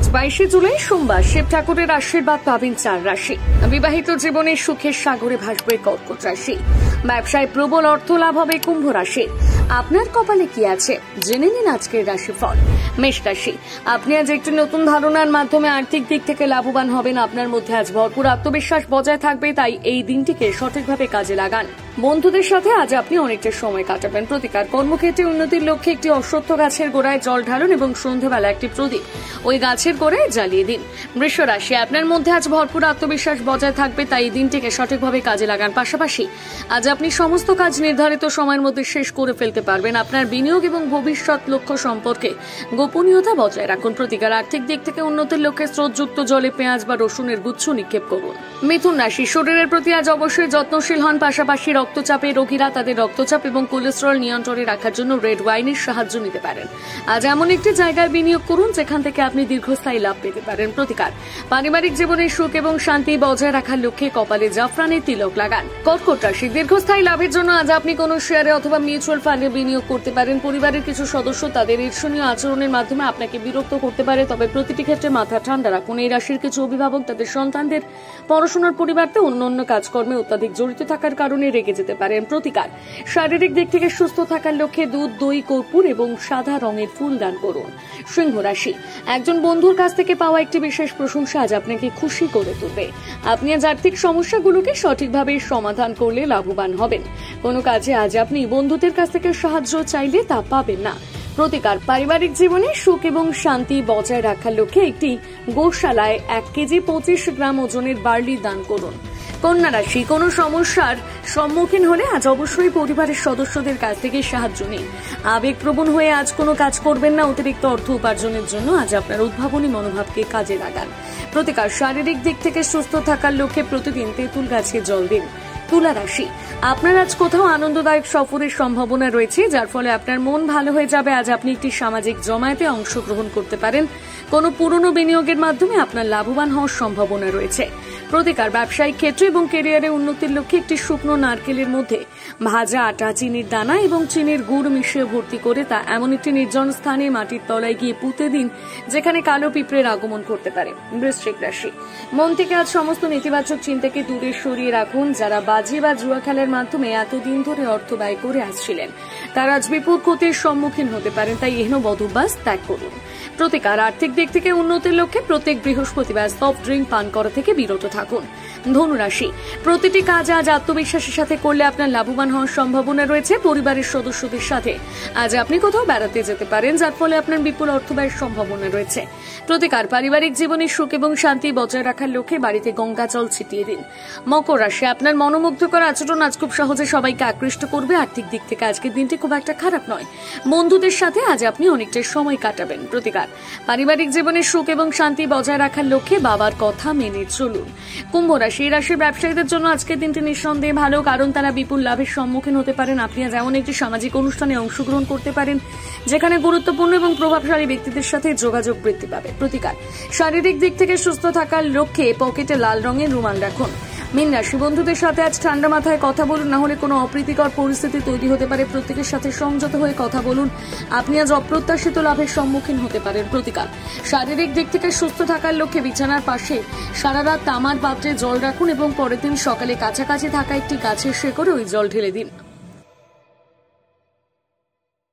আজ 22শে জুলাই সোমবার। শিব ঠাকুরের আশীর্বাদ পাবেন 4 রাশি। বিবাহিত জীবনে সুখের সাগরে ভাসবে কর্কট রাশি। ব্যবসায় প্রবল অর্থ লাভ হবে কুম্ভ রাশি। আপনার কপালে কি আছে জেনে নিন আজকের রাশিফল। মেষ রাশি, আপনি আজ একটি নতুন ধারণার মাধ্যমে আর্থিক দিক থেকে লাভবান হবেন। আপনার মধ্যে আজ ভরপুর আত্মবিশ্বাস বজায় থাকবে, তাই এই দিনটিকে সঠিকভাবে কাজে লাগান। বন্ধুদের সাথে আজ আপনি অনেকটা সময় কাটাবেন। প্রতিকার, কর্মক্ষেত্রে উন্নতির লক্ষ্যে একটি অশ্বত্থ গাছের গোড়ায় জল ঢালুন এবং সন্ধ্যাবেলা একটি প্রদীপ ওই গাছের গোড়ায় জ্বালিয়ে দিন। বৃষ রাশি, আপনার মধ্যে আজ ভরপুর আত্মবিশ্বাস বজায় থাকবে, তাই এই দিনটিকে সঠিকভাবে কাজে লাগান। পাশাপাশি আজ আপনি সমস্ত কাজ নির্ধারিত সময়ের মধ্যে শেষ করে ফেলতে পারবেন। আপনার বিনিয়োগ এবং ভবিষ্যৎ লক্ষ্য সম্পর্কে গোপনীয়তা বজায় রাখুন। প্রতিকার, আর্থিক দিক থেকে উন্নতির লক্ষ্যে স্রোতযুক্ত জলে পেঁয়াজ বা রসুনের গুচ্ছ নিক্ষেপ করুন। মিথুন রাশি, শরীরের প্রতি আজ অবশ্যই যত্নশীল হন। পাশাপাশি রক্তচাপে রোগীরা তাদের রক্তচাপ এবং কোলেস্টেরল নিয়ন্ত্রণে রাখার জন্য রেড ওয়াইনের সাহায্য নিতে পারেন। আজ এমন একটি জায়গায় বিনিয়োগ করুন যেখান থেকে আপনি দীর্ঘস্থায়ী লাভ পেতে পারেন। প্রতিকার, পারিবারিক জীবনে সুখ এবং শান্তি বজায় রাখার লক্ষ্যে কপালে জাফরানের তিলক লাগান। কর্কট রাশি, দীর্ঘস্থায়ী লাভের জন্য আজ আপনি কোনো শেয়ারে অথবা মিউচুয়াল ফান্ডে বিনিয়োগ করতে পারেন। পরিবারের কিছু সদস্য তাদের ঈর্ষণীয় আচরণের মাধ্যমে আপনাকে বিরক্ত করতে পারে, তবে প্রতিটি ক্ষেত্রে মাথা ঠান্ডা রাখুন। এই রাশির কিছু অভিভাবক তাদের সন্তানদের পড়াশোনার পরিবর্তে অন্য কাজকর্মে অত্যাধিক জড়িত থাকার কারণে রেগে যেতে পারেন। প্রতিকার, শারীরিক দিক থেকে সুস্থ থাকার লক্ষ্যে দুধ, দই, কর্পূর এবং সাদা রঙের ফুল দান করুন। সিংহ রাশি, একজন বন্ধুর কাছ থেকে পাওয়া একটি বিশেষ প্রশংসা আজ আপনাকে খুশি করে তুলবে। আপনি আজ আর্থিক সমস্যাগুলোকে সঠিকভাবে সমাধান করলে লাভবান হবেন। কোনো কাজে আজ আপনি বন্ধুদের কাছ থেকে সাহায্য চাইলে তা পাবেন না। প্রতিকার, পারিবারিক জীবনে সুখ এবং শান্তি বজায় রাখার লক্ষ্যে একটি গোশালায় 1 কেজি 25 গ্রাম ওজনের বার্লি দান করুন। কন্যা রাশি, কোনো সমস্যার সম্মুখীন হলে আজ অবশ্যই পরিবারের সদস্যদের কাছ থেকে সাহায্য নিন। আবেগপ্রবণ হয়ে আজ কোনো কাজ করবেন না। অতিরিক্ত অর্থ উপার্জনের জন্য আজ আপনার উদ্ভাবনী মনোভাবকে কাজে লাগান। প্রতিকার, শারীরিক দিক থেকে সুস্থ থাকার লক্ষ্যে প্রতিদিন তেঁতুল গাছে জল দিন। তুলা রাশি, আপনার আজ কোথাও আনন্দদায়ক সফরের সম্ভাবনা রয়েছে, যার ফলে আপনার মন ভালো হয়ে যাবে। আজ আপনি একটি সামাজিক জমায়েতে অংশগ্রহণ করতে পারেন। কোনো পুরনো বিনিয়োগের মাধ্যমে আপনার লাভবান হওয়ার সম্ভাবনা রয়েছে। প্রতিকার, ব্যবসায়িক ক্ষেত্রে এবং ক্যারিয়ারে উন্নতির লক্ষ্যে একটি শুকনো নারকেলের মধ্যে ভাজা আটা, চিনির দানা এবং চিনির গুড় মিশিয়ে ভর্তি করে তা এমন একটি নির্জন স্থানে মাটির তলায় গিয়ে পুঁতে দিন যেখানে কালো পিঁপড়ের আগমন করতে পারে। বৃশ্চিক রাশি, মন থেকে আজ সমস্ত নেতিবাচক চিন্তাকে দূরে সরিয়ে রাখুন। যারা বাজি বা জুয়া খেলার মাধ্যমে এতদিন ধরে অর্থ ব্যয় করে আসছিলেন তারা আজ বিপদ ক্ষতির সম্মুখীন হতে পারেন, তাই এহেন বদভ্যাস ত্যাগ করুন। প্রতিকার, আর্থিক দিক থেকে উন্নতির লক্ষ্যে প্রত্যেক বৃহস্পতিবার সফট ড্রিঙ্ক পান করা থেকে বিরত থাকুন। ধনুরাশি, প্রতিটি কাজ আজ আত্মবিশ্বাসের সাথে করলে আপনার লাভবান হওয়ার সম্ভাবনা রয়েছে। পরিবারের সদস্যদের সাথে আজ আপনি কোথাও বেড়াতে যেতে পারেন, যার ফলে আপনার বিপুল অর্থ ব্যয়ের সম্ভাবনা রয়েছে। প্রতিকার, পারিবারিক জীবনে সুখ এবং শান্তি বজায় রাখার লক্ষ্যে বাড়িতে গঙ্গা জল ছিটিয়ে দিন। মকর রাশি, আপনার মনোমুগ্ধকর আচরণ আজ খুব সহজে সবাইকে আকৃষ্ট করবে। আর্থিক দিক থেকে আজকের দিনটি খুব একটা খারাপ নয়। বন্ধুদের সাথে আজ আপনি অনেকটা সময় কাটাবেন। প্রতিকার, পারিবারিক জীবনে সুখ এবং শান্তি বজায় রাখার লক্ষ্যে বাবার কথা মেনে চলুন। কুম্ভ রাশি, এই রাশির ব্যবসায়ীদের জন্য আজকের দিনটি নিঃসন্দেহে ভালো, কারণ তারা বিপুল লাভের সম্মুখীন হতে পারেন। আপনি আজ এমন একটি সামাজিক অনুষ্ঠানে অংশগ্রহণ করতে পারেন যেখানে গুরুত্বপূর্ণ এবং প্রভাবশালী ব্যক্তিদের সাথে যোগাযোগ বৃদ্ধি পাবে। প্রতিকার, শারীরিক দিক থেকে সুস্থ থাকার লক্ষ্যে পকেটে লাল রঙের রুমাল রাখুন। মীন রাশি, বন্ধুদের সাথে আজ ঠান্ডা মাথায় কথা বলুন, না হলে কোনো অপ্রীতিকর পরিস্থিতি তৈরি হতে পারে। প্রত্যেকের সাথে সংযত হয়ে কথা বলুন, আপনি আজ অপ্রত্যাশিত লাভের সম্মুখীন হতে পারেন। প্রতিকার, শারীরিক দিক থেকে সুস্থ থাকার লক্ষ্যে বিছানার পাশে সারা রাত তামার পাত্রে জল রাখুন এবং পরের দিন সকালে কাছাকাছি থাকা একটি গাছের শেকড়ে ওই জল ঢেলে দিন।